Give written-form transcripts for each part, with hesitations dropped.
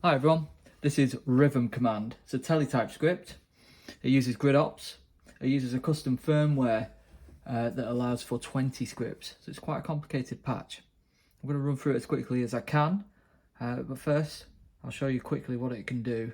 Hi everyone, this is rhythm command. It's a Teletype script. It uses grid ops. It uses a custom firmware that allows for 20 scripts. So it's quite a complicated patch. I'm going to run through it as quickly as I can, but first I'll show you quickly what it can do.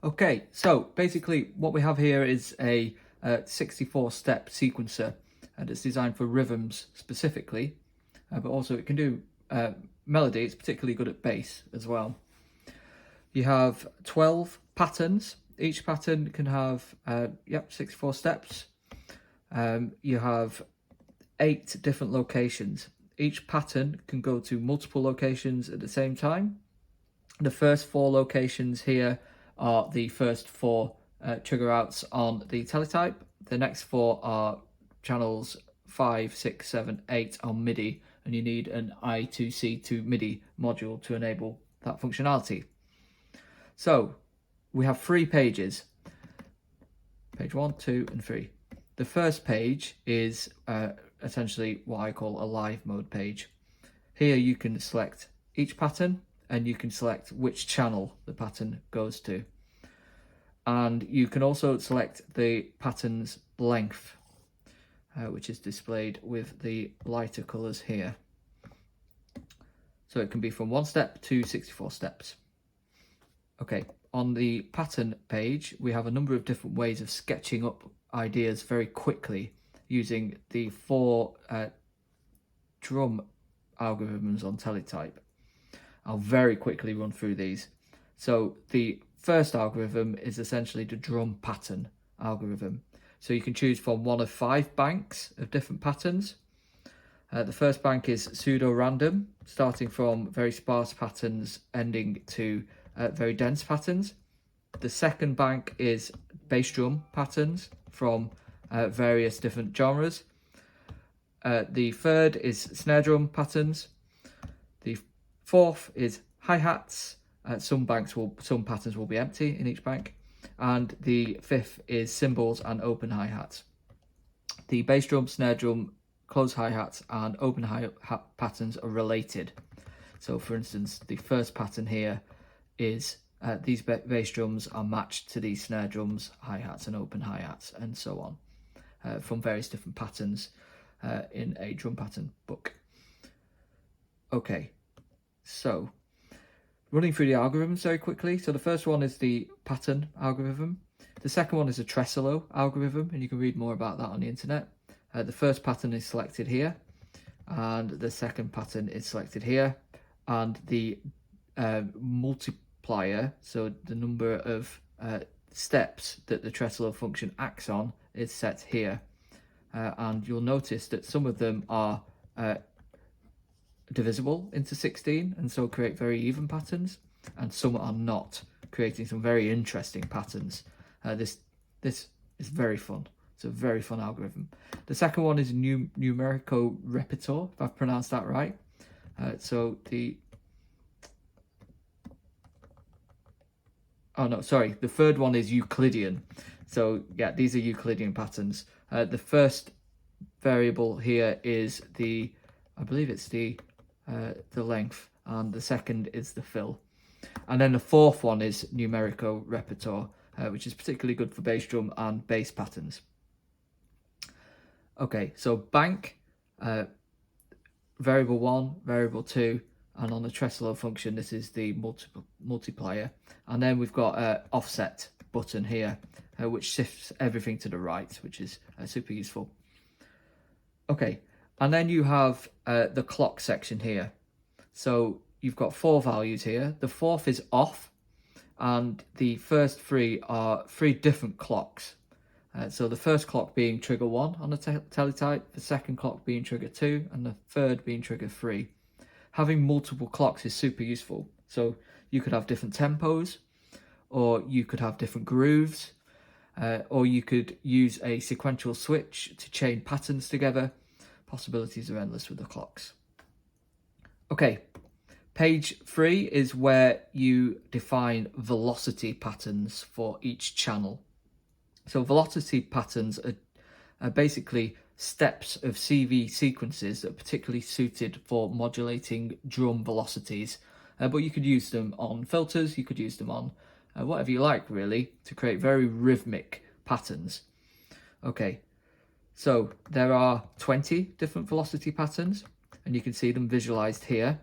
Okay, so basically what we have here is a 64-step sequencer, and it's designed for rhythms specifically, but also it can do melody. It's particularly good at bass as well. You have 12 patterns. Each pattern can have 64 steps. You have 8 different locations. Each pattern can go to multiple locations at the same time. The first 4 locations here are the first 4 trigger outs on the Teletype. The next 4 are channels 5, 6, 7, 8 on MIDI, and you need an I2C to MIDI module to enable that functionality. So we have 3 pages, page 1, 2 and 3. The first page is essentially what I call a live mode page. Here you can select each pattern and you can select which channel the pattern goes to. And you can also select the pattern's length, which is displayed with the lighter colours here. So it can be from 1 step to 64 steps. Okay, on the pattern page, we have a number of different ways of sketching up ideas very quickly using the 4 drum algorithms on Teletype. I'll very quickly run through these. So the first algorithm is essentially the drum pattern algorithm. So you can choose from one of 5 banks of different patterns. The first bank is pseudo-random, starting from very sparse patterns ending to very dense patterns. The second bank is bass drum patterns from various different genres. The third is snare drum patterns. The fourth is hi-hats. Some patterns will be empty in each bank. And the fifth is cymbals and open hi-hats. The bass drum, snare drum, closed hi-hats and open hi-hat patterns are related. So for instance, the first pattern here is these bass drums are matched to these snare drums, hi-hats and open hi-hats and so on, from various different patterns in a drum pattern book. Okay, so running through the algorithms very quickly. So the first one is the pattern algorithm. The second one is a Tresselo algorithm, and you can read more about that on the internet. The first pattern is selected here, and the second pattern is selected here, and the multiplier, so the number of steps that the Tresselo function acts on, is set here. And you'll notice that some of them are divisible into 16 and so create very even patterns, and some are not, creating some very interesting patterns. This is very fun. It's a very fun algorithm. The second one is numerical repertoire, if I've pronounced that right. The third one is Euclidean. So yeah, these are Euclidean patterns. The first variable here is I believe it's the length, and the second is the fill. And then the fourth one is numerical repertoire, which is particularly good for bass drum and bass patterns. Okay, so bank, variable 1, variable 2, and on the Tresselo function, this is the multiplier. And then we've got an offset button here, which shifts everything to the right, which is super useful. Okay, and then you have the clock section here. So you've got 4 values here. The fourth is off, and the first 3 are 3 different clocks. So the first clock being trigger 1 on the Teletype, the second clock being trigger 2, and the third being trigger 3. Having multiple clocks is super useful. So you could have different tempos, or you could have different grooves, or you could use a sequential switch to chain patterns together. Possibilities are endless with the clocks. Okay, page 3 is where you define velocity patterns for each channel. So velocity patterns are basically steps of CV sequences that are particularly suited for modulating drum velocities. But you could use them on filters, you could use them on whatever you like, really, to create very rhythmic patterns. Okay, so there are 20 different velocity patterns, and you can see them visualized here.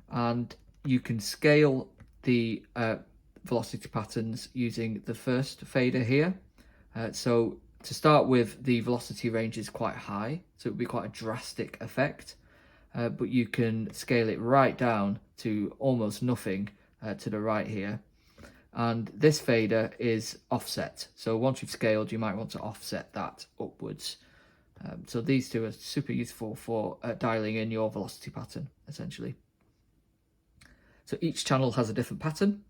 And you can scale the velocity patterns using the first fader here. So to start with, the velocity range is quite high, so it would be quite a drastic effect. But you can scale it right down to almost nothing to the right here. And this fader is offset. So once you've scaled, you might want to offset that upwards. So these two are super useful for dialing in your velocity pattern, essentially. So each channel has a different pattern.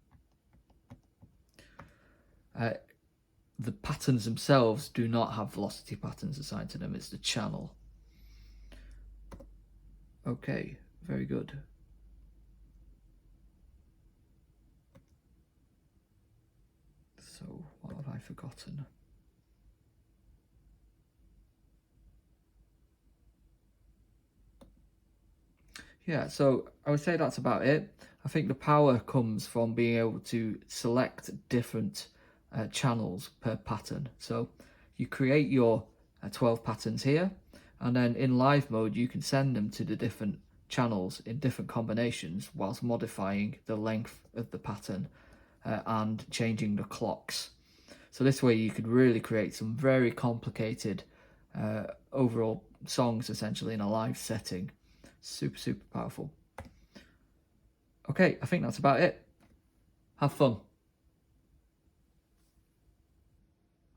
The patterns themselves do not have velocity patterns assigned to them. It's the channel. Okay, very good. So what have I forgotten? Yeah, so I would say that's about it. I think the power comes from being able to select different channels per pattern. So you create your 12 patterns here, and then in live mode you can send them to the different channels in different combinations whilst modifying the length of the pattern and changing the clocks. So this way you could really create some very complicated overall songs essentially in a live setting. Super, super powerful. Okay, I think that's about it. Have fun.